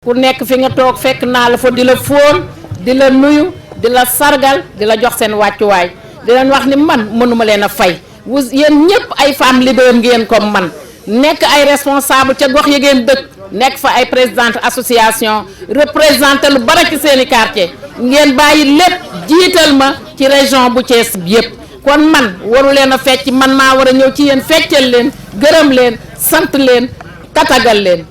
ku nekk fi nga toog fekk naa la fa di la fóon di la nuyu di la sargal di la jox seen wàccuwaay di leen wax ni man mënuma leen a fay yéen ñëpp ay femmes leaders ngeen comme man nekk ay responsable ca gox yi ngeen dëkk nekk fa ay présidente association représenté lu bari ci seeni quartier ngeen bàyyi lépp jiital ma ci région bu Thiès bi yëpp kon man waru leen a fecc man maa war a ñëw ci yéen feccal leen gërëm leen sant leen tatagal leen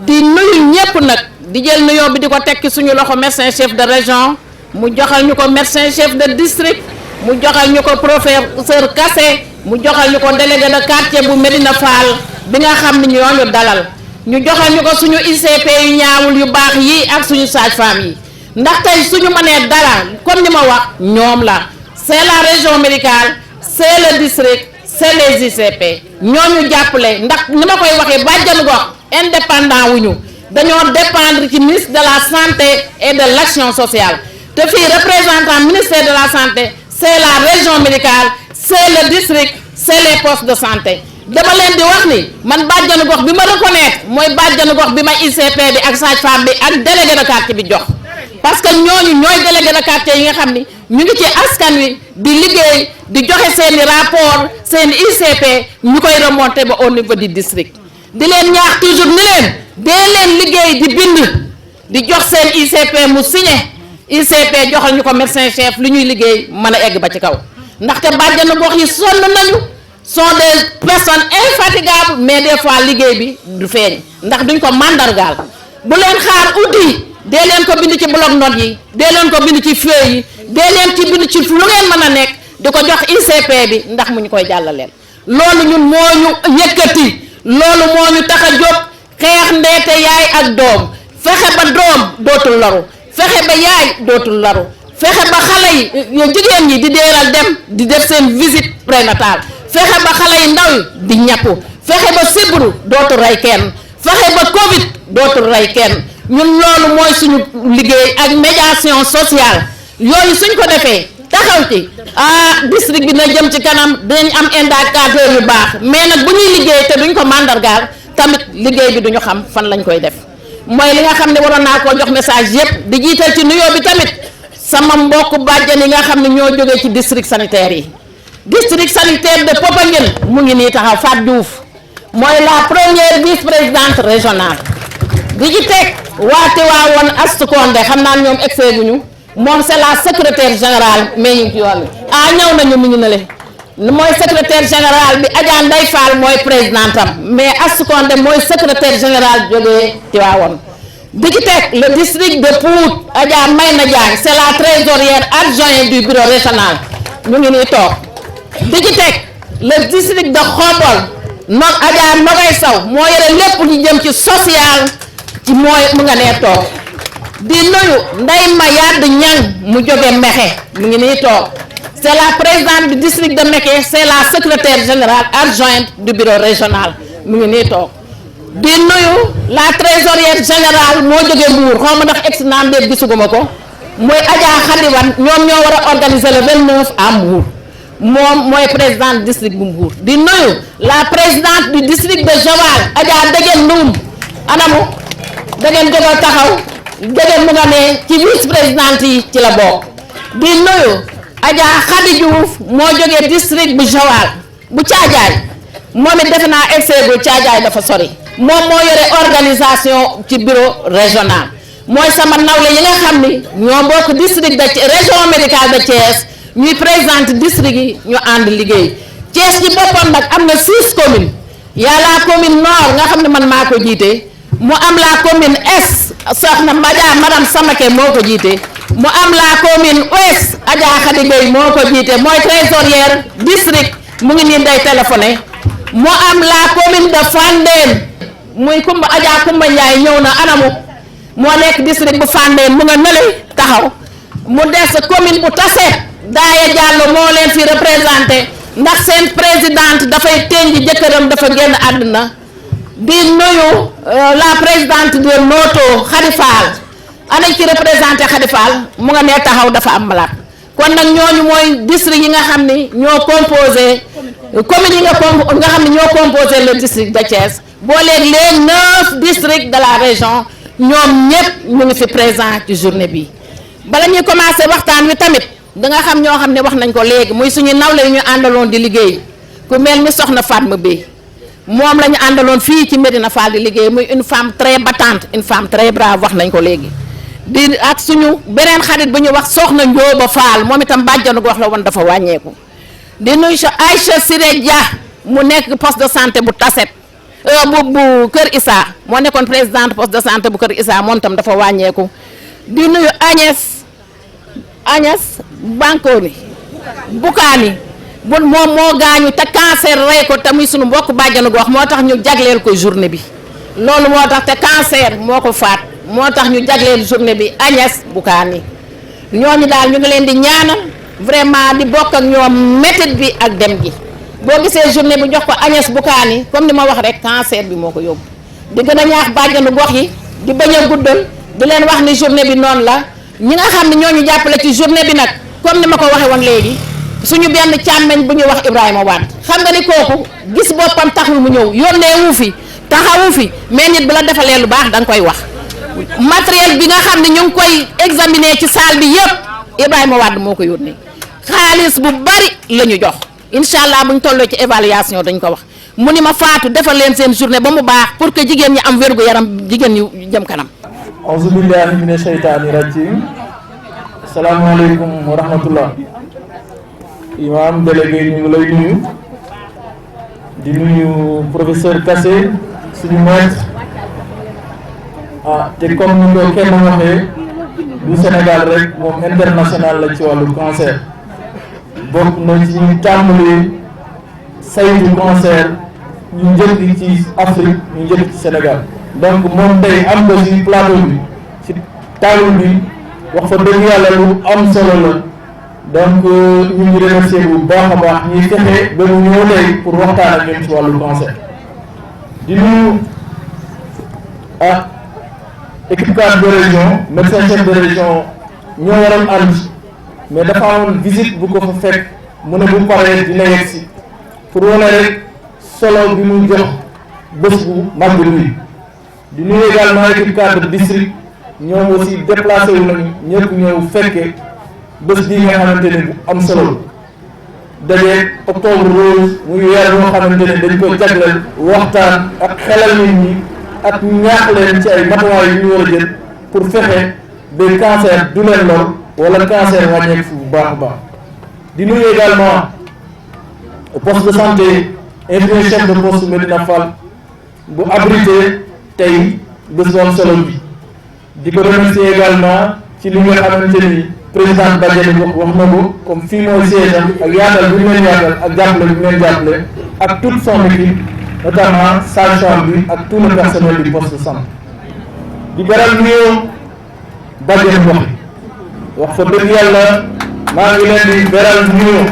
di nuyu ñëpp nag di jël nuyoo bi di ko tekki suñu loxo médecin chef de région mu joxal ñu ko médecin chef de district mu joxal ñu ko professeur Kassé mu joxal ñu ko délégué de quartier bu Médina Fall bi nga xam ne ñooñu dalal ñu joxal ñu ko suñu ICP yu ñaawul yu baax yi ak suñu sage-femme yi ndax tey suñu mënee dara comme ni ma wax ñoom la c'est la région médicale c'est le district c'est les ICP ñooñu jàppale ndax ni ma koy waxee bàjjanu gox indépendant wuñu dañoo dépendre ci ministre de la santé et de l'action sociale te fii représentant ministère de la santé c'est la région médicale c'est le district c'est les postes de santé dama leen di wax ni man bàjjanu gox bi ma reconnaître mooy bàjjanu gox bi ma ICP bi ak sage-femme bi ak délégué de quartier bi jox parce que ñooñu ñooy délégué de quartier yi nga xam ni ñu ngi ci askan wi di liggéey di joxe seeni rapport seeni ICP ñu koy remonter ba au niveau du district di leen ñaax toujours ni leen dee leen liggéey di bind di jox seen ICP mu signé ICP joxal ñu ko médecin chef lu ñuy liggéey mën a egg ba ci kaw ndaxte bàjjanu gox yi sonn nañu sont des personnes infatigables mais des fois liggéey bi du feeñ ndax duñ ko mandargaal bu leen xaar outil dee leen ko bind ci bloc-notes yi dee leen ko bind ci feuille yi dee leen ci bind ci lu ngeen mën a nekk di ko jox ICP bi ndax mu ñu koy jàllaleel loolu ñun moo ñu yëkkati loolu moo ñu tax a jóg xeex ndeete yaay ak doom fexe ba doom dootul laru fexe ba yaay dootul laru fexe ba xale yi jigéen ñi di deeral dem di def seen visite prénatale fexe ba xale yi ndaw yi di ñàkku fexe ba sibru dootul rey kenn fexe ba Covid dootul rey kenn ñun loolu mooy suñu liggéey ak médiation sociale yooyu suñ ko defee taxaw ci district bi na jëm ci kanam dinañ am indicateur yu baax mais nag bu ñuy liggéey te duñ ko mandargaal tamit liggéey bi duñu xam fan lañ koy def mooy li nga xam ne waroon naa koo jox message yëpp di jiital ci nuyoo bi tamit sama mbokku bàjjan yi nga xam ne ñoo jógee ci district sanitaire yi district sanitaire de Popenguine mu ngi nii taxaw Fat Diouf mooy la première vice-présidente régionale di ci teg waate waa woon Astou Condé xam naa ñoom excès guñu moom c'est la secrétaire générale mais ñu ngi ci yoon bi ñëw nañu mu ngi ne le mooy secrétaire général bi Adja Ndeye Fall mooy présidente am mais Astou Condé mooy secrétaire général jógee ci waa woon di ci teg le district de Pout Adja Mayna Diagne c'est la trésorière adjointe du bureau régional ñu ngi nii toog di ci teg le district de Khombole Adja Nogay Sow moo yore lépp lu jëm ci social ci mooy mu nga nee toog di nuyu Ndeye Mayade Niang mu jóge Mekhe mu ngi nii toog c'est la présidente du district de Mekhe c'est la secrétaire générale adjointe du bureau régional mu ngi nii toog di nuyu la trésorière générale moo jóge Mbour xaw ma ndax ex naam déet gisuguma ko mooy Adja Khadiwan ñoom ñoo war a organiser le 29 à Mbour moom mooy présidente district bu Mbour di nuyu la présidente du district de Joal Adja Degen Loum anamu Degen jógal taxaw Degen mu nga ne ci vice présidente yi ci la bokk di nuyu Adja Khady Diouf moo jógee district bu Joal bu Caajaay moom it defe naa excès bu Caajaay dafa sori moom moo yore organisation ci bureau régional mooy sama nawle yi nga xam ni ñoo bokk district de région médicale de Thiès ñuy présidente district yi ñu ànd liggéey Thiès ci boppam nag am na 6 communes y a la commune nord nga xam ne man maa ko jiite mu am la commune est soxna madame Samake moo ko jiite mu am la commune ouest Adja Khady Gueye moo ko jiite mooy trésorière district mu ngi nii day téléphoné mu am la commune de Fandène muy Kumba Adja Kumba Ndiaye ñëw na anamu moo nekk district bu Fandène mu nga nële taxaw mu des commune bu Tassette Daaya Diallo moo leen fi représenté ndax seen présidente dafay tenji jëkkëram dafa génn àdduna di nuyu la présidente de Noto Khady Fall ana ci représenté Khady Fall mu nga nee taxaw dafa am malade kon nag ñooñu mooy district yi nga xam ni ñoo composé commune yi nga xam ni ñoo composé le district de Thiès boo léegi les 9 districts de la région ñoom ñëpp ñu ngi fi présent ci journée bi. bala ñuy commencé waxtaan wi tamit da nga xam ñoo xam ne wax nañ ko léegi muy suñu nawle yu ñu àndaloon di liggéey ku mel ni soxna Fatma Bey moom la ñu àndaloon fii ci Médina Fall di liggéey muy une femme très battante une femme très brave wax nañ ko léegi. di ak suñu beneen xarit bu ñu wax soxna Njóoba Fall moom itam bàjjanu gox la woon dafa wàññeeku. di nuyu Aïcha Siré Dia mu nekk poste de santé bu Tasset bu Kër Issa moo nekkoon présidente poste de santé bu Kër Issa moom itam dafa wàññeeku. di nuyu Agnès Bankoni Bukaani moom moo gaañu te cancer rey ko te muy sunu mbokk bàjjanu gox moo tax ñu jagleel ko journée bi loolu moo tax te cancer moo ko faat moo tax ñu jagleel journée bi Agnès Bukaani ñooñu daal ñu ngi leen di ñaanal vraiment di bokk ak ñoom métit bi ak dem gi boo gisee journée bi jox ko Agnès Bukaani comme ni ma wax rek cancer bi moo ko yóbbu di gën a ñaax bàjjanu gox yi di bañ a guddal di leen wax ni journée bi noonu la ñi nga xam ne ñoo ñu jàppale ci journée bi nag comme ni ma ko waxee woon léegi suñu benn càmmeñ bu ñuy wax Ibrahima Wade xam nga ni kooku gis boppam taxul mu ñëw yónnee wu fi taxawu fi mais nit bu la defalee lu baax da nga koy wax matériel bi nga xam ne ñu ngi koy examiner ci salle bi yëpp Ibrahima Wade moo ko yónnee xaalis bu bari la ñu jox incha allah buñ tolloo ci évaluation dañ ko wax mu ni ma faatu defal leen seen journée ba mu baax pour que jigéen ñi am wérgu yaram jigéen ñu jëm kanam. auzu billahi mina shaytaani rajim. asalaamaaleykum wa rahmatullah. imam délégué ñu ngi lay nuyu di nuyu professeur Kassé suñu maître te comme ni ko kenn waxee du Sénégal rek moom international la ci wàllu cancer bokk na ci ñu tàmbali saytu cancer ñu njëkk ci Afrique ñu njëkk ci Sénégal donc moom tey am na ci plateau bi ci table bi wax fa dëgg yàlla lu am solo la donc ñu ngi remercier bu baax a baax ñuy fexe ba mu ñëw tey pour waxtaan ak ñun ci wàllu cancer di nuyu équipe cadre de région médecin chef de région ñoo waroon ànd mais dafa amoon visite bu ko fa fekk mu ne bu paree dina yegg si pour wane rek solo bi mu jox bés bu mag bi di nuyu également équipe cadre district ñoom aussi déplacé wu nañu ñëpp ñëw fekke bés bii nga xamante ne bu am solo daje octobre rose muy weer boo xamante ne dañ ko jagleel waxtaan ak xelal nit ñi ak ñaax leen ci ay matuwaay yu ñu war a jël pour fexe ba cancer du leen lor wala cancer wàññeeku fi bu baax a baax di nuyu également poste de santé infirmier chef de poste Médina Fall bu abrité tey bés bu am solo bi di ko remercier également ci li nga xamante ni président Badiane wax na ko comme fii mooy siège am ak yaatal bi mu leen yaatal ak jàppale bi mu leen jàppale ak toute son équipe notamment sage-femme bi ak tout le personnel du poste de santé di beral nuyoo Badiane wax fa dëgg yàlla maa ngi leen di beral nuyoo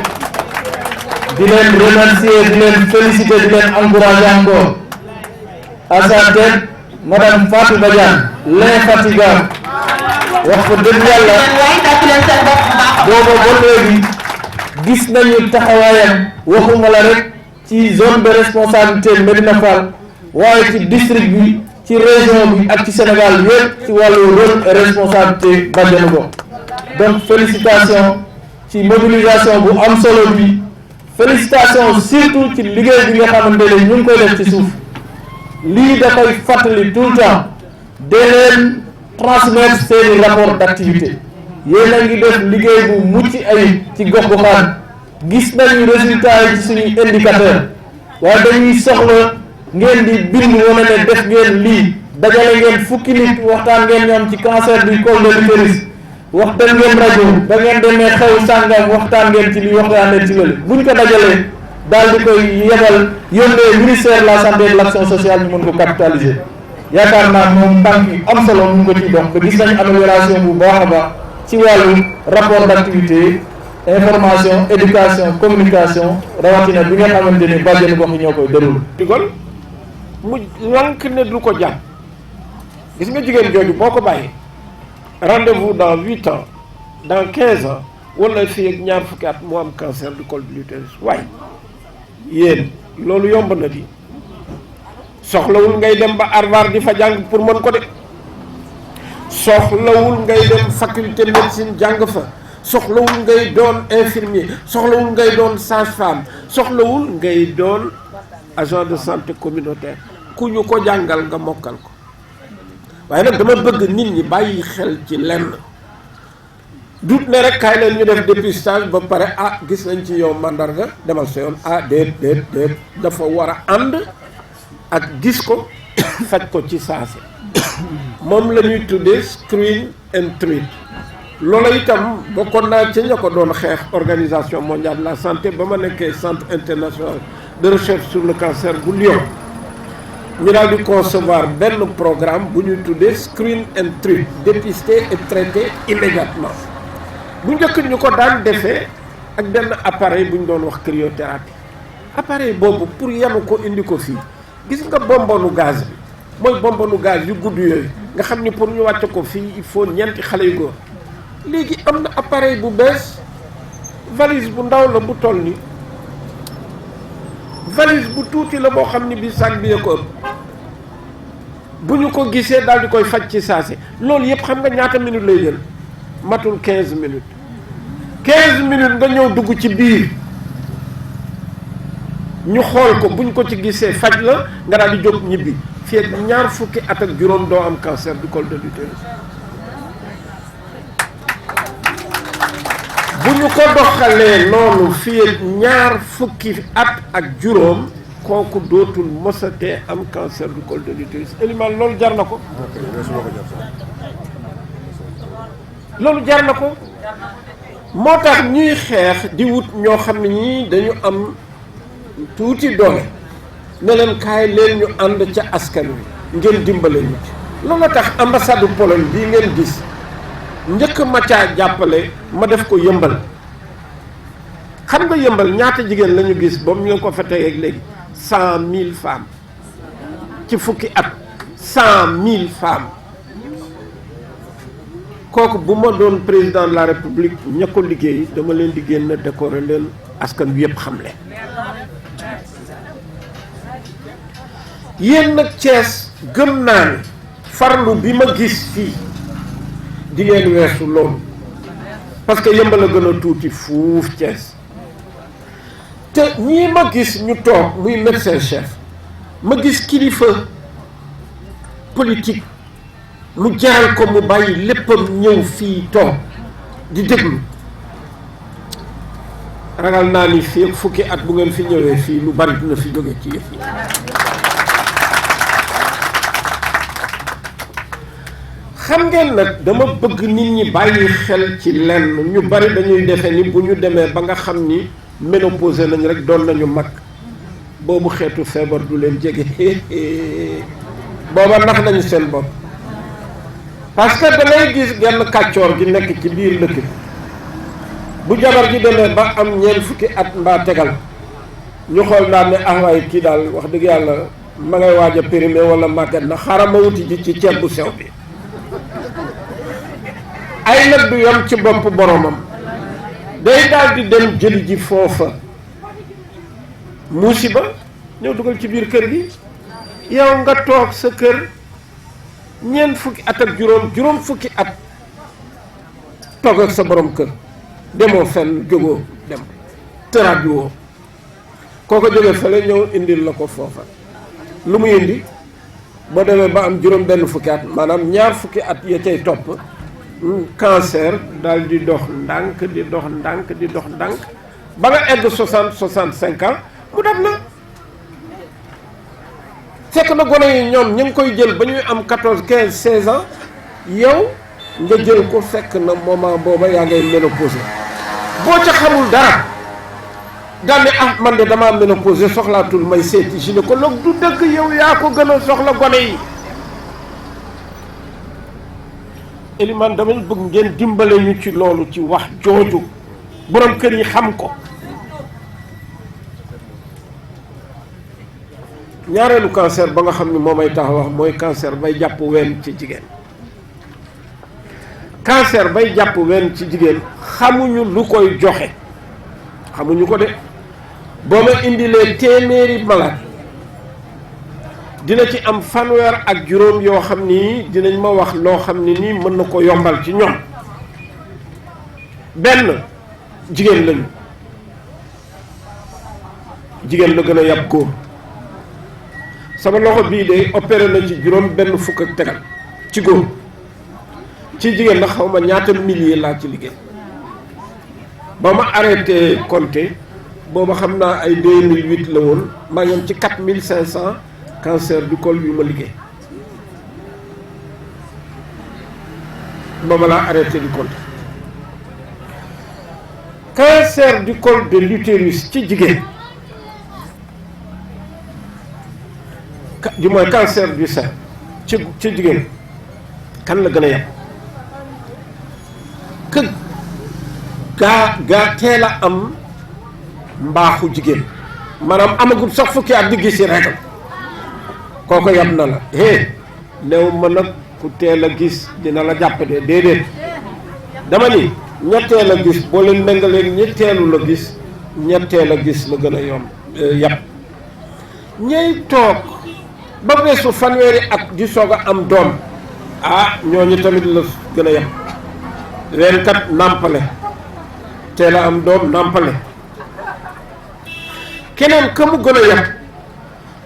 di leen remercier di leen féliciter di leen encourager encore à sa tête madame Fatou Badiane l'infatigable wax fa dëgg yàlla booba ba léegi gis nañu taxawaayam waxuma la rek ci zone de responsabilité Médina Fall waaye ci district bi ci région bi ak ci Sénégal yëpp ci wàllu rôle et responsabilité bàjjenu gox donc félicitations ci mobilisation bu am solo bi félicitations surtout ci liggéey bi nga xamante ne ñu ngi koy def ci suuf lii dafay fàttali tout le temps de leen transmettre seeni rapport d'activité yéen a ngi def liggéey bu mucc ayib ci gox-goxaan gis nañu résultat yi ci suñuy indicateur waaye dañuy soxla ngeen di bind wane ne def ngeen lii dajale ngeen fukki nit waxtaan ngeen ñoom ci cancer du col de l'utérus waxtaan ngeen rajo ba ngeen demee xew sàngam waxtaan ngeen ci li waxtaan leen ci lële buñ ko dajalee daal di koy yebal yónnee ministère de la santé et de l'action sociale ñu mën ko capitaliser yaakaar naa moom tànk yi am solo mu ngi ko ciy dox ba gis nañu amélioration bu baax a baax ci wàllu rapport d'activité information éducation communication rawatina bi nga xamante ni bàjjenu gox yi ñoo koy déroulé. digol mu lank ne du ko jàpp gis nga jigéen jooju boo ko bàyyee rendez-vous dans 8 ans dans 15 ans wala fii ak ñaar fukki at mu am cancer du col de l'utérus waaye yéen loolu yomb na di soxlawul ngay dem ba Harvard di fa jàng pour mën ko de soxlawul ngay dem faculté médecine jàng fa, soxlawul ngay doon infirmier, soxlawul ngay doon sage-femme, soxlawul ngay doon agent de santé communautaire ku ñu ko jàngal nga mokkal ko. waaye nag dama bëgg nit ñi bàyyi xel ci lenn dut ne rek kaay leen ñu def dépistage ba pare gis nañ ci yow mandarga demal sa yoon déet dafa war a ànd ak gis ko faj ko ci saase moom la ñuy tuddee screen and treat. loolu itam bokkoon naa ci ña ko doon xeex organisation mondiale de la santé ba ma nekkee centre international de recherche sur le cancer bu Lyon. ñu daal di concevoir benn programme bu ñuy tuddee screen and treat, dépister et traiter immédiatement. bu njëkk ñu ko daan defee ak benn appareil bu ñu doon wax cryothérapie. appareil boobu pour yanu ko indi ko fii gis nga bonbonu gaz bi mooy bonbonu gaz yu gudd yooyu nga xam ni pour ñu wàcce ko fii il faut ñeenti xale yu góor. léegi am na appareil bu bees valise bu ndaw la bu toll ni valise bu tuuti la boo xam ni bi sac bi ko ëpp bu ñu ko gisee daal di koy faj ci saase loolu yëpp xam nga ñaata minutes lay jël matul 15 minutes 15 minutes nga ñëw dugg ci biir ñu xool ko buñ ko ci gisee faj la nga daal di jóg ñibbi fii ak ñaar fukki at ak juróom doo am cancer du col de l'utérus. bu ñu ko doxalee noonu fii ak ñaar fukki at ak juróom kooku dootul mosatee am cancer du col de l'utérus. Elimane loolu jar na ko. loolu jar na ko moo tax ñuy xeex di wut ñoo xam ne ñii dañu am tuuti doole ne leen kaay leen ñu ànd ca askan wi ngeen dimbale ñu ci. loolu tax ambassade Pologne bii ngeen gis njëkk ma caa jàppale ma def ko yëmbal. xam nga yëmbal ñaata jigéen la ñu gis ba mu ñu ko fa tey ak léegi 100 000 femmes ci fukki at 100 000 femmes. kooku bu ma doon président de la république ña ko liggéey dama leen di génn décorer leen askan wi yëpp xam leen. yéen nag Thiès gëm naa ne farlu bi ma gis fii di ngeen weesu loolu parce que yëmbal a gën a tuuti fuuf Thiès te ñii ma gis ñu toog muy médecin chef ma gis kilifa politique. mu jaral ko mu bàyyi léppam ñëw fii toog di déglu ragal naa ni fii fukki at bu ngeen fi ñëwee fii lu bari dina fi jóge ci yëf yi. xam ngeen nag dama bëgg nit ñi bàyyi xel ci lenn ñu bari dañuy defe ni bu ñu demee ba nga xam ni ménopause nañ rek doon nañu mag boobu xeetu feebar du leen jege booba nax nañu seen bopp. parce que da ngay gis genn kàccoor gi nekk ci biir dëkk bi bu jabar ji demee ba am ñeent fukki at mbaa tegal ñu xool daal ne waaye kii daal wax dëgg yàlla ma ngay waaj a périmé wala màggat na xaaral ma wuti ji ci ceeb bu sew bi. ay nag du yam ci bopp boromam day daal di dem jëli ji foofa musiba ñëw dugal ci biir kër gi yow nga toog sa kër. ñeent fukki at ak juróom fukki at toog ak sa borom kër demoo fenn jógoo dem tëraat woo kooko jóge fële ñëw indil la ko foofa lu mu indi boo demee ba am juróom benn fukki at maanaam ñaar fukki at ya cay topp cancer daal di dox ndànk di dox ndànk di dox ndànk ba nga egg 65 ans mu dab la. fekk na gone yi ñoom ñu ngi koy jël ba ñuy am 14 15 16 ans yow nga jël ko fekk na moment booba yaa ngay ménopause boo ca xamul dara daal ne man de damaa ménopause soxlaatul may seeti gynécologue du dëgg yow yaa ko gën a soxla gone yi. Elimane dama bëgg ngeen dimbale ñu ci loolu ci wax jooju borom kër yi xam ko. ñaareelu cancer ba nga xam ni moo may tax wax mooy cancer bay jàpp ween ci jigéen. cancer bay jàpp ween ci jigéen xamuñu lu koy joxe xamuñu ko de boo ma indilee téeméeri malade dina ci am fanweer ak juróom yoo xam ni dinañ ma wax loo xam ni nii mën na ko yombal ci ñoom. benn jigéen lañu, jigéen la gën a yab góor. sama loxo bii de opéré na ci juróom benn fukk ak tegal ci góor, ci jigéen nag xaw ma ñaata milliers laa ci liggéey. ba ma arrêté compter booba xam naa ay 2008 la woon, maa ngi am ci 4500 cancer du col yu ma liggéey. booba laa arrêté di compter. cancer du col de l'utérus ci jigéen, du mooy cancer du sein ci jigéen, kan la gën a yab kë gaa teel a am mbaaxu jigéen, maanaam amagul sax fukki at di gis yi rekk kooko yab na la. néew ma nag ku teel a gis dina la jàpp de déedéet, dama ni ña teel a gis boo leen méngalee ñi teelu la gis, ña teel a gis la gën a yomb yab. ñey toog ba weesu fanweeri at di soog a am doom, ñooñu tamit la gën a yab. leen kat nàmpale, teel a am doom nàmpale. keneen ka mu gën a yab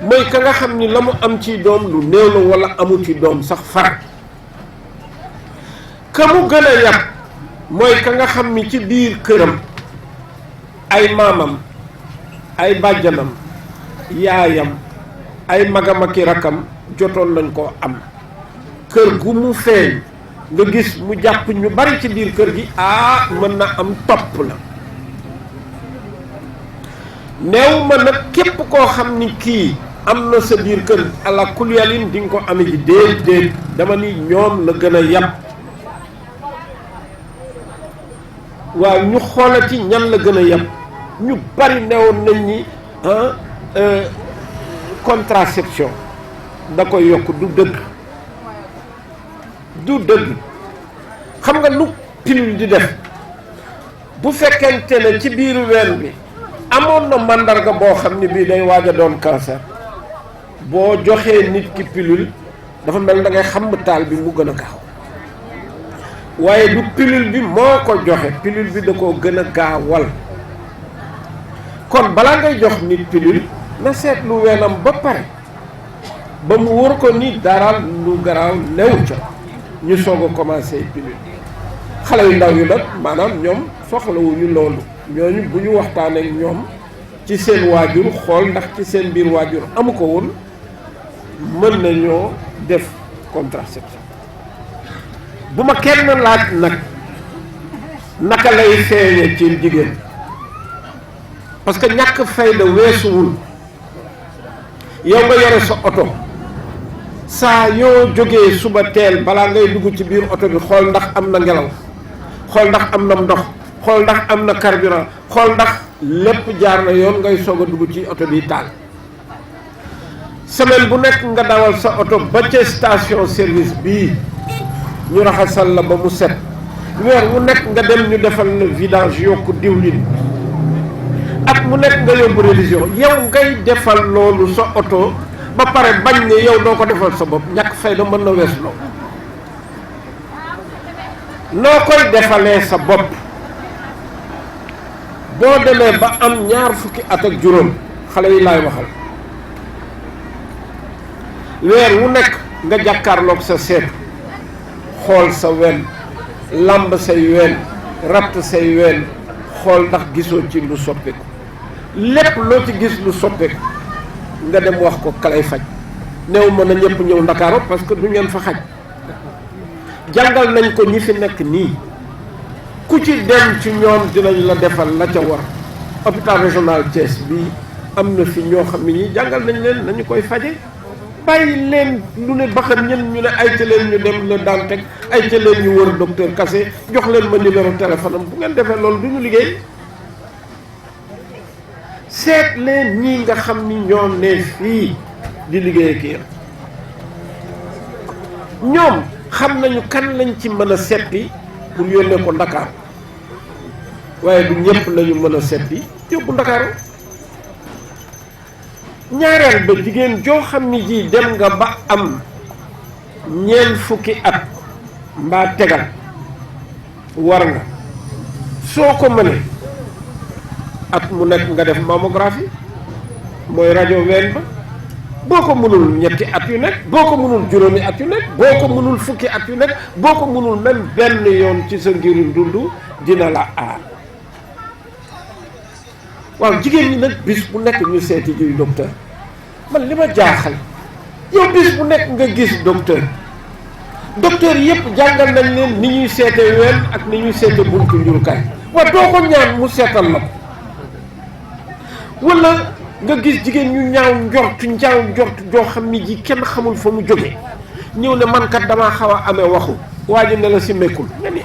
mooy ka nga xam ni la mu am ci doom lu néew la wala amu ci doom sax far. ka mu gën a yab mooy ka nga xam ni ci biir këram ay maamam, ay bàjjanam, yaayam, ay magam ak i rakkam jotoon nañ koo am. kër gu mu feeñ nga gis mu jàpp ñu bari ci biir kër gi, mën na am topp la. néew ma nag képp koo xam ni kii am na sa biir kër ala kulyalin di nga ko ame ji déedéet, dama ni ñoom la gën a yab. waaw ñu xoolati ñan la gën a yab. ñu bari newoon nañ ni contraception da koy yokk, du dëgg, du dëgg. xam nga lu pilule di def bu fekkente ne ci biiru ween bi amoon na màndarga boo xam ne bii day waaj a doon cancer, boo joxee nit ki pilule dafa mel da ngay xam taal bi mu gën a gaaw. waaye du pilule bi moo ko joxe, pilule bi da koo gën a gaawal. kon balaa ngay jox nit pilule na seetlu weenam ba pare ba mu wóor ko ni dara lu garaaw new ca, ñu soog a commencé pilule. xale yu ndaw yu nag maanaam ñoom soxlawuñu loolu, ñooñu bu ñu waxtaanee ak ñoom ci seen waajur xool ndax ci seen biir waajur amu ko woon, mën nañoo def contraception. bu ma kenn laaj nag naka lay feeñe ci jigéen, parce que ñàkk fayda weesuwul yow nga yore sa oto, saa yoo jógee suba teel balaa ngay dugg ci biir oto bi xool ndax am na ngelaw, xool ndax am na ndox, xool ndax am na carburant, xool ndax lépp jaar na yoon ngay soog a dugg ci oto bi taal. semaine bu nekk nga dawal sa oto ba ca station service bii ñu raxasal la ba mu set. weer wu nekk nga dem ñu defal la vidange yokk diwlin. at mu nekk nga yóbbu révision, yow ngay defal loolu sa oto ba pare bañ ne yow doo ko defal sa bopp. ñàkk fayda mën na weesu loolu. noo koy defalee sa bopp boo demee ba am 20 at ak juróom, xale yi laay waxal, weer wu nekk nga jàkkaarloog sa seetu, xool sa wen, lamb say ween, ratt say ween, xool ndax gisoo ci lu soppeeku. lépp loo ci gis lu soppeeku nga dem wax ko kalay faj. néew mën na ñëpp ñëw Ndakaaru parce que du ngeen fa xaj. jàngal nañ ko ñi fi nekk nii, ku ci dem ci ñoom dinañ la defal la ca war. hôpital régional Thiès bi am na fi ñoo xam ne ñi jàngal nañ leen nañu koy faje. bàyyi leen lu ne baxam ñen ñu ne ay ca leen ñu dem la daan teg, ay ca leen ñu wër docteur Kassé, jox leen ma numéro téléphone am. bu ngeen defee loolu du ñu liggéey. seet leen ñii nga xam ni ñoo ne fii di liggéey kii ñoom xam nañu kan lañ ci mën a seppi pour yónnee ko Ndakaaru, waaye du ñëpp lañu mën a seppi yóbbu Ndakaaru. ñaareel ba jigéen joo xam ni ji dem nga ba am ñeent fukki at mbaa tegal war nga soo ko mënee at mu nekk nga def mammographie mooy rajo ween ba boo ko mënul ñetti at yu nekk boo ko mënul juróomi at yu nekk boo ko mënul fukki at yu nekk boo ko mënul même benn yoon ci sa ngiru dund dina la aar. waaw jigéen ñi nag bis bu nekk ñu seeti ji docteur man li ma jaaxal yow bis bu nekk nga gis docteur yëpp jàngal nañ leen ni ñuy seete ween ak ni ñuy seete buntu njurukaay waaw doo ko ñaan mu seetal la ko wala nga gis jigéen ñu ñaaw njort joo xam ni ji kenn xamul fa mu jóge ñëw ne man kat damaa xaw a amee waxu waa ji ne la si mekkul nga ni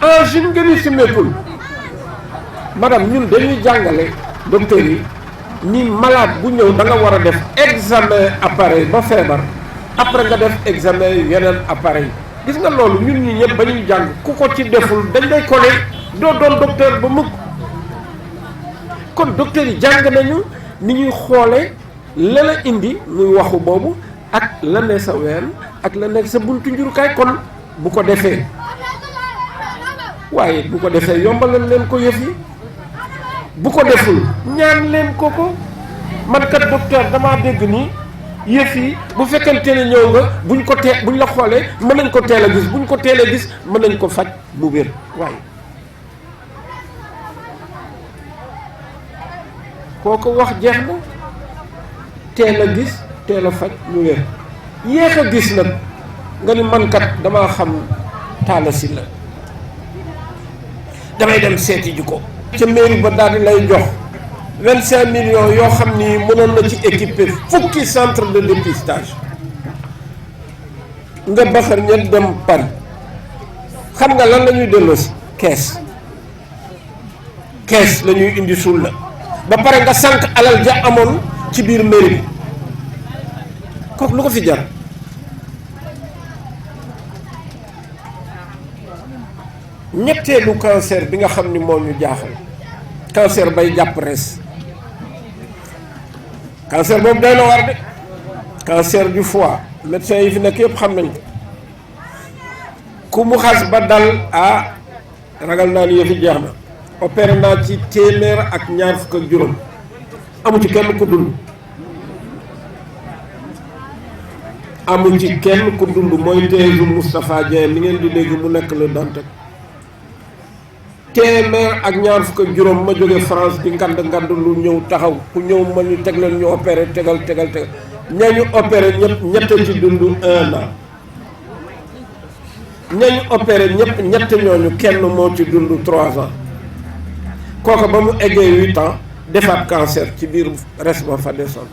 angine nga ni si mekkul madame ñun dañuy jàngale docteur yi ni malade bu ñëw da nga war a def examen appareil ba feebar après nga def examen yeneen appareil gis nga loolu ñun ñi ñëpp ba ñuy jàng ku ko ci deful dañ lay kole doo doon docteur ba mukk kon docteur yi jàng nañu ni ñuy xoole la la indi muy waxu boobu ak la ne sa ween ak la nekk sa buntu njurukaay kon bu ko defee waaye bu ko defee yombalal leen ko yëf yi bu ko deful ñaan leen ko man kat docteur damaa dégg ni yëf yi bu fekkente ne ñëw nga buñ la xoolee mën nañ ko teel a gis buñ ko teelee gis mën nañ ko faj mu wér waaye kooko wax jeex na teel a gis teel a faj mu wér yéex a gis nag nga ni man kat damaa xam Talla Sylla damay dem seeti ji ko ca mairie ba daal di lay jox 25 millions yoo xam ni mënoon na ci équiper fukki centre de dépistage nga baxar ñett dem Paris xam nga lan la ñuy delloosi kees la ñuy indi suul la ba pare nga sànq alal ja amoon ci biir mairie bi kooku lu ko fi jar ñetteelu cancer bi nga xam ni moo ñu jaaxal cancer bay jàpp res cancer boobu day na war de cancer du foie médecin yi fi nekk yëpp xam nañ ko ku mu xas ba dal ragal naa ni yëfi jeex na opéré naa ci téeméer ak ñaar fukk ak juróom amu ci kenn ku dund amu ci kenn ku dund mooy teesu Moustapha Dieng mi ngeen di dégg mu nekk le Dantec téeméer ak ñaar fukk ak juróom ma jóge France di ngand lu ñëw taxaw ku ñëw ma ñu teg leen ñu opéré tegal ñañu opéré ñett ci dund 1 an ñañu opéré ñett ñooñu kenn moo ci dund 3 ans kooku ba mu eggee 8 ans defaat cancer ci biir res ba fa desoon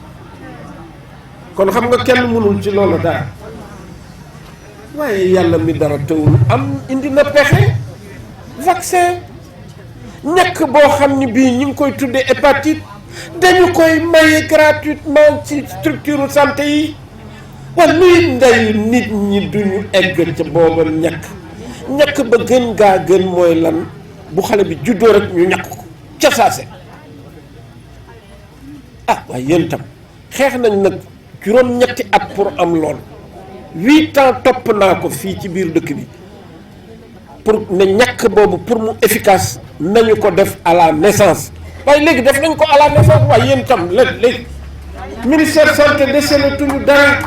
kon xam nga kenn mënul ci loolu dara waaye yàlla mi dara tëwul am indi na pexe vaccin ñàkk boo xam ni bii ñu ngi koy tuddee hépatite dañu koy maye gratuitement ci structure santé yi wala luy ndey nit ñi duñu egg ca booba ñàkk ba gën gaa gën mooy lan bu xale bi juddoo rek ñu ñàkk ko ca saase waaye yéen tam xeex nañ nag juróom-ñetti at pour am lool 8 ans topp naa ko fii ci biir dëkk bi pour ne ñàkk boobu pour mu efficace nañu ko def à la naissance waaye léegi def nañ ko à la naissance waaye yéen tam léegi ministère santé desee tuñu dara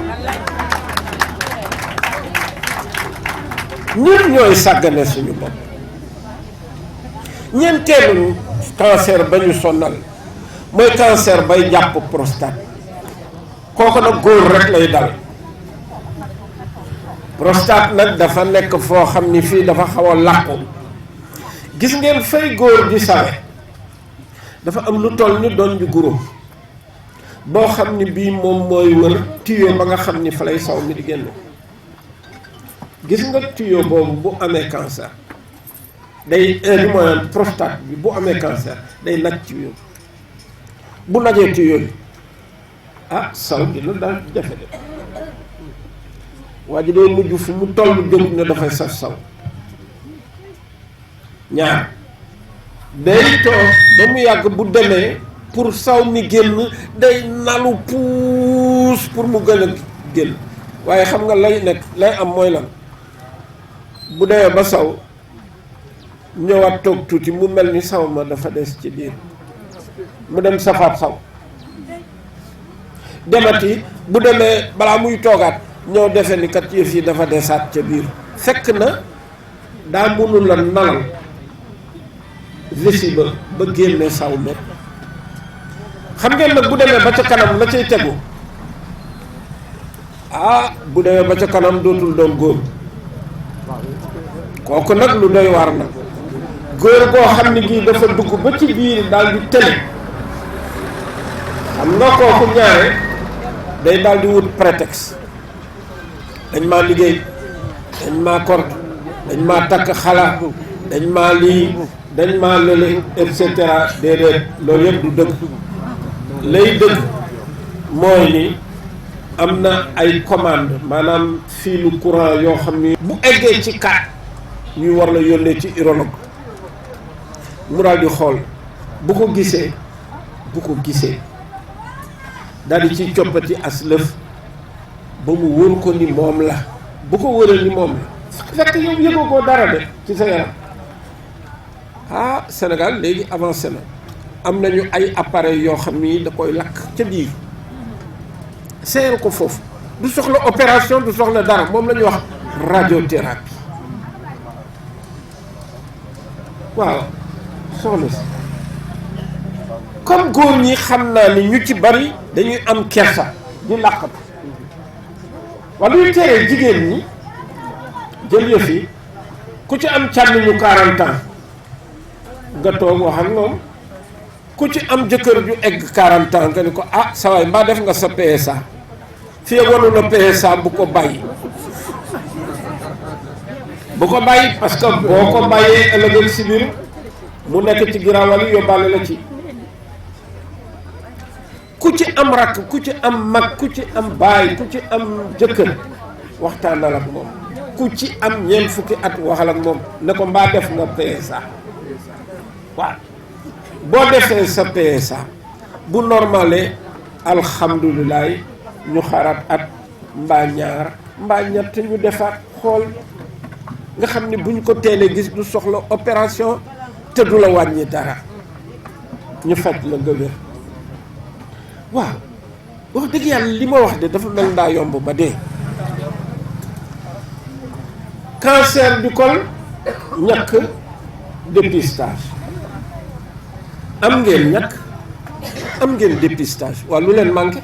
ñun ñooy sàggane suñu bopp. ñeenteelu cancer ba ñu sonnal mooy cancer bay jàpp prostate kooku nag góor rek lay dal prostate nag dafa nekk foo xam ni fii dafa xaw a làqu gis ngeen fay góor di sawe dafa am lu toll ni doon ju guro boo xam ni bii moom mooy wër tuyau ba nga xam ni fa lay saw mi di génn gis nga tuyau boobu bu amee cancer day du moins prostate bi bu amee cancer day naj tuyau bu najee tuyau bi saw dina daal jafe de waa ji day mujj fu mu toll jóg ne dafay saf saw ñaar day toog ba mu yàgg bu demee pour saw mi génn day nalu puus pour mu gën a génn waaye xam nga lay am mooy lan bu demee ba saw ñëwaat toog tuuti mu mel ni saw ma dafa des ci biir mu dem safaat saw demati bu demee balaa muy toogaat ñëw defe ni kat yëf yi dafa desaat ca biir fekk na daa mënul la nalal vessie ba génne saw mépp xam ngeen nag bu demee ba ca kanam la cay tegu bu demee ba ca kanam dootul doon góor kooku nag lu doy waar na góor goo xam ni gii dafa dugg ba ci biir daal di tële xam nga kooku ñaare day daal di wut prétexte dañ maa liggéey dañ maa kort dañ maa takk xalaat dañ maa lii dañ maa lële et cetera déedéet loolu yëpp du dëgg lay dëgg mooy ni am na ay commande maanaam fiilu courant yoo xam ni bu eggee ci kat ñuy war la yónnee ci urologue mu daal di xool bu ko gisee daal di ciy coppati as lëf ba mu wóor ko ni moom la bu ko wóoree ni moom la fekk yow yëgoo ko dara de ci sa yaram Sénégal léegi avancé na am nañu ay appareil yoo xam ni da koy lakk ca biir seeyal ko foofu du soxla opération du soxla dara moom la ñuy wax radiothérapie waaw soxna si comme góor ñi xam naa ni ñu ci bari dañuy am kersa di làqatu wala luy teree jigéen ñi jël yëf yi ku ci am càmmiñu 40 ans nga toog wax ak moom ku ci am jëkkër ju egg 40 ans nga ni ko sawaay mbaa def nga sa PSA fii wanu la PSA bu ko bàyyi parce que boo ko bàyyee ëllëg si biir mu nekk ci giraawal yóbbaale la ci ku ci am rakk ku ci am mag ku ci am baay ku ci am jëkkër waxtaanal ak moom ku ci am ñeent fukki at waxal ak moom ne ko mbaa def nga PSA waaw boo defee sa PSA bu normalé alhamdulilah ñu xaaraat at mbaa ñaar mbaa ñett ñu defaat xool nga xam ni buñ ko teelee gis du soxla opération te du la wàññi dara ñu faj la nga wér waaw wax dëgg yàlla li ma wax de dafa mel ndaa yomb ba dee cancer du col ñàkk dépistage am ngeen ñàkk am ngeen dépistage waaw lu leen manqué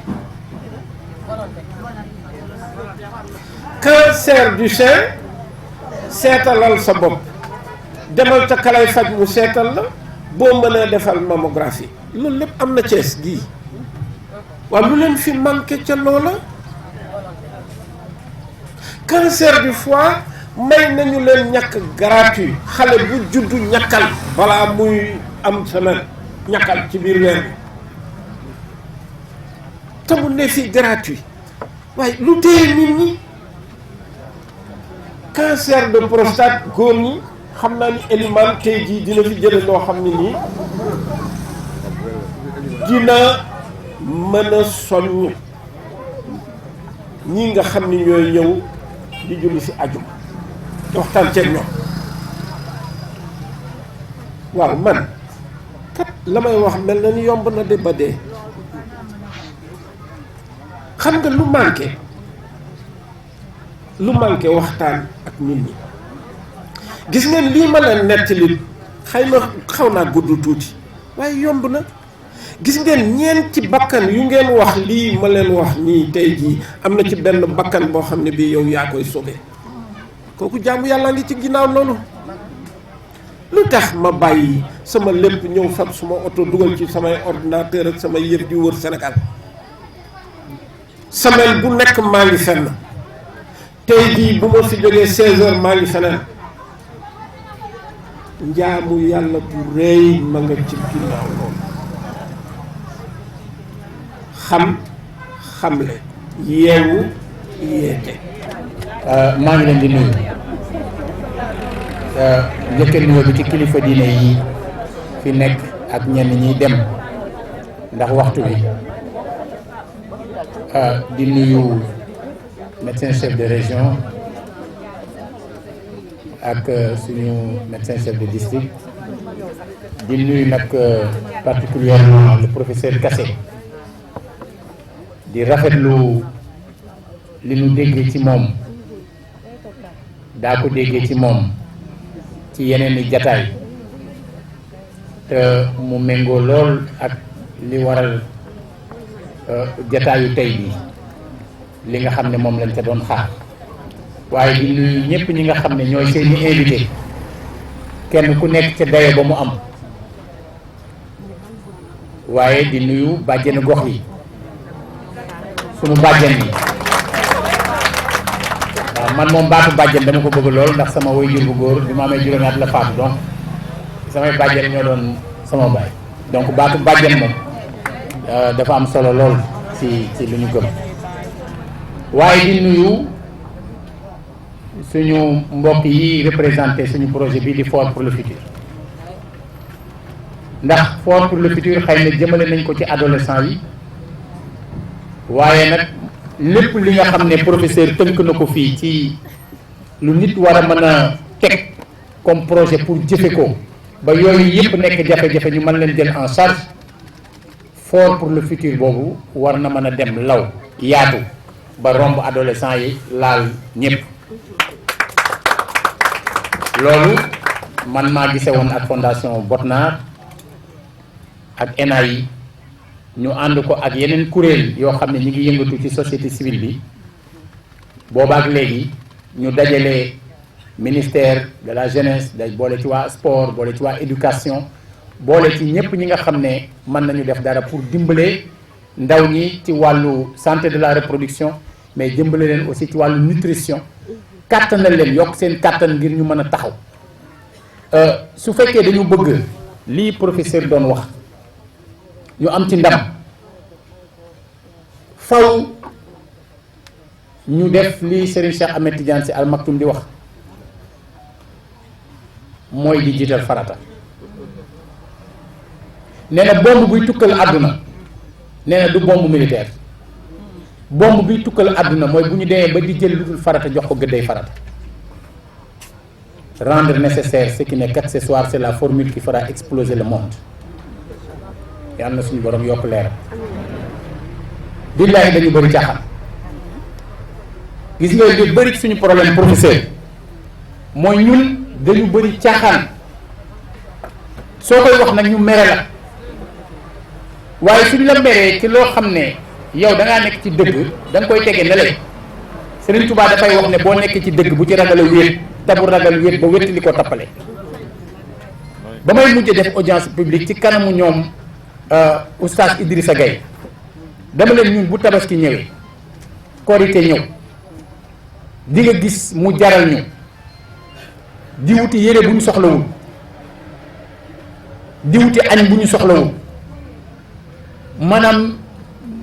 cancer du sein seetalal sa bopp demal ca kalay faj mu seetal la boo mënee defal mammographie loolu lépp am na Cees gii waaw lu leen fi manqué ca loola cancer du foie may nañu leen ñàkk gratuit xale bu juddu ñàkkal balaa muy am semaine ñàkkal ci biir weer bi te mu ne fii gratuit waaye lu téye nit ñi cancer de prostate góor ñi xam naa ni Elimane tey jii dina fi jële loo xam ne nii dina mën a soññ ñi nga xam ni ñooy ñëw di julli si ajuma waxtaan ceeg ñoom waaw man kat la may wax mel na ni yomb na de ba dee xam nga lu manqué waxtaan ak nit ñi gis ngeen lii ma leen nettali xëy na xaw naa gudd tuuti waaye yomb na gis ngeen ñeenti bakkan yu ngeen wax lii ma leen wax nii tey jii am na ci benn bakkan boo xam ne bii yow yaa koy sauvé kooku jaamu yàlla ngi ci ginnaaw loolu lu tax ma bàyyi sama lépp ñëw fab suma oto dugal ci samay ordinateur ak samay yëf di wër Sénégal semaine bu nekk maa ngi fenn tey jii bu ma fi jógee 16h maa ngi feneen njaamu yàlla bu rëy ma nga ci ginnaaw loolu xamle yeewu yeete maa ngi leen di nuyu njëkk nuyoo bi ci kilifa diine yi fi nekk ak ñenn ñiy dem ndax waxtu bi di nuyu médecin chef de région ak suñu médecin chef de district di nuyu nag particulièrement le professeur Kassé di rafetlu li nu déggee ci moom daa ko déggee ci moom ci yeneen i jataay te mu méngoo lool ak li waral jataayu tey bi li nga xam ne moom lañ ca doon xaar waaye di nuyu ñëpp ñi nga xam ne ñooy seeni invité kenn ku nekk ca daye ba mu am waaye di nuyu bàjjenu gox yi sunu bàjjen yi waaw man moom baatu bàjjen dama ko bëgg lool ndax sama waajur bu góor bi ma amee juróomi at la faatu donc samay bàjjen ñoo doon sama baay donc baatu bàjjen moom dafa am solo lool ci lu ñu gëm waaye di nuyu suñu mbokk yi représenté suñu projet bi di Fort pour le futur ndax Fort pour le futur xëy na jëmale nañ ko ci adolescent yi waaye nag lépp li nga xam ne professeur tënk na ko fii ci lu nit war a mën a teg comme projet pour jëfe ko ba yooyu yëpp nekk jafe-jafe ñu mën leen jël en charge Fort pour le futur boobu war na mën a dem law yaatu ba romb adolescent yi laal ñëpp loolu man maa gise woon ak fondation Botnar ak ENAI ñu ànd ko ak yeneen kuréel yoo xam ne ñi ngi yëngatu ci société civile bi boobaak léegi ñu dajale ministère de la jeunesse day boole ci waa sport boole ci waa éducation boole ci ñëpp ñi nga xam ne mën nañu def dara pour dimbale ndaw ñi ci wàllu santé de la reproduction mais dimbale leen aussi ci wàllu nutrition kàttanal leen yokk seen kàttan ngir ñu mën a taxaw su fekkee dañu bëgg lii professeur doon wax ñu am ci ndam faw ñu def li Serigne Cheikh Ahmed Tidiane Sy Al Maktoum di wax mooy di jiital farata nee na bombe buy tukkal àdduna nee na du bombe militaire bombe buy tukkal àdduna mooy bu ñu demee ba di jël lu dul farata jox ko gëdday farata rendre nécessaire ce qui n'est qu'accessoire c'est la formule qui fera exploser le monde yàlla na suñu borom yokk leeram billaahi dañu bëri caaxaan gis nga li bëri suñu problème professeur mooy ñun dañu bëri caaxaan soo koy wax nag ñu mere la waaye suñu la meree ci loo xam ne yow da ngaa nekk ci dëgg da nga koy tege ne la Serigne Touba dafay wax ne boo nekkee ci dëgg bu ci ragal a wéet te bu ragal wéet ba wétti li ko tappale ba may mujj def audience publique ci kanamu ñoom oustaz Idrissa Gueye dama leen ñun bu tabaski ñëwee korité ñëw di nga gis mu jaral ñu di wuti yére bu ñu soxlawul di wuti añ bu ñu soxlawul maanaam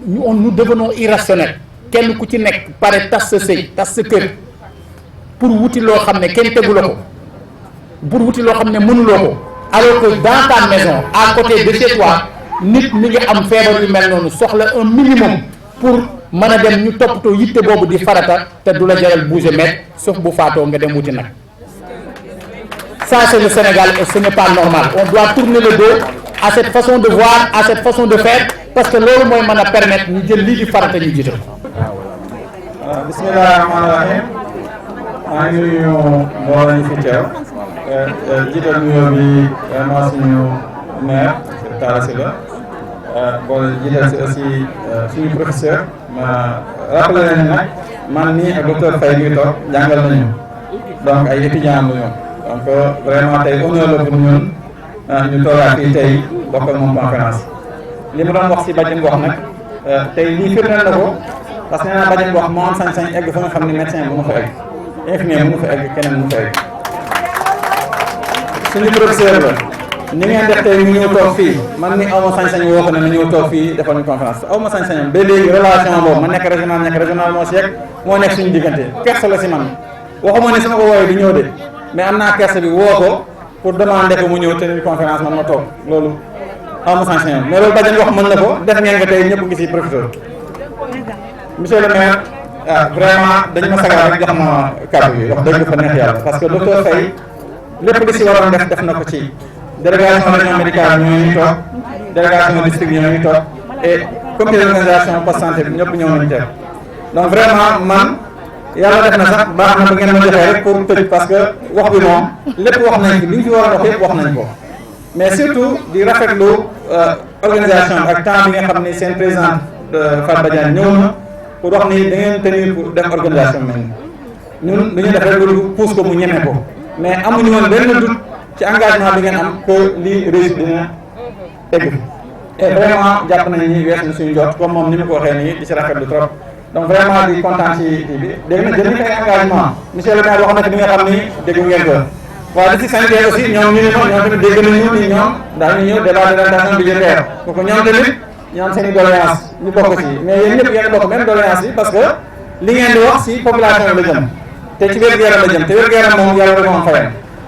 nous devenons irrationnels kenn ku ci nekk pare tas sa sëy tas sa kër pour wuti loo xam ne kenn tegu la ko pour wuti loo xam ne mënuloo ko alors que dans ta maison à côté de chez toi nit mi ngi am feebar yu mel noonu soxla un minimum pour mën a dem ñu toppatoo yitte boobu di farata te du la jaral bouger mètre sauf bu faatoo nga dem wuti nag ça c'est le Sénégal et ce n'est pas normal on doit tourner le dos à cette façon de voir à cette façon de faire parce que loolu mooy mën a permettre ñu jël lii di farata ñu jiital bismillah rahmaani rahim maa ngi nuyu mbooloo ñu fi teew jiital nuyoo bi vraiment suñu maire Talla Sylla boole jiital si aussi suñu professeur ma rappelé nañu nag man nii ak docteur Faye mi toog jàngal nañu donc ay étudiants la ñu donc vraiment tey honneur la pour ñun ñu toogaat fii tey bokk ak moom conférence li ma doon wax si bàjjen gox nag tey lii firndeel na ko parce que nee naa bàjjen gox moo am sañ-sañ egg fa nga xam ne médecin mënu fa egg infirmier mënu fa egg keneen mënu fa egg suñu professeur la ni ngeen def tey ñu ñëw toog fii man ni aw ma sañ-sañ woo ko ne na ñëw toog fii defal ñu conférence aw ma sañ-sañam ba léegi relation boobu ma nekk régional moo si yegg moo nekk suñu diggante kersa la si man waxuma ne sama ko woowee du ñëw de mais am naa kersa bi woo ko pour demander ko mu ñëw tenir conférence man ma toog loolu amu sanction mais loolu bàjjen wax mën na ko def ngeen ko tey ñëpp ngi si profité monsieur le maire vraiment dañu ma sagal rek jox ma kàddu yi wax dëgg fa neex yàlla parce que docteur Faye lépp li si waroon def na ko ci délégation région médicale ñoo ngi toog délégation district ñoo ngi toog et comité d'organisation poste santé bi ñëpp ñëw nañu teew donc vraiment man yàlla def na sax baax na ba ngeen ma joxee rek pour tëj parce que wax bi moom lépp wax nañ ko li ñu fi war a wax yëpp wax nañ ko mais surtout di rafetlu organisation ak temps bi nga xam ni seen présidente Fatou Badiane ñëw na pour wax ni da ngeen tenir pour def organisation mel ni ñun lu ñu def rek lu pousse ko mu ñeme ko mais amuñu woon benn doute ci engagement bi ngeen am que lii réussite dina egg et vraiment jàpp nañu ni weesu suñu jot comme moom ni mu ko waxee nii di si rafetlu trop donc vraiment di kontaan ci kii bi dégg na jël nañ ay engagement monsieur le maire wax na ci li nga xam ni dégg ngeen ko waaw di si sanitaire aussi ñoom ñu ne ñoom tamit dégg nañu ni ñoom daañu ñëw débat d'orientation budgétaire donc ñoom tamit ñoom seen i doléance ñu bokk ci mais yéen ñëpp yéen bokk même doléance yi parce que li ngeen di wax si population la jëm te ci wér-gu-yaram la jëm te wér-gu-yaram moom yàlla rek moom fayal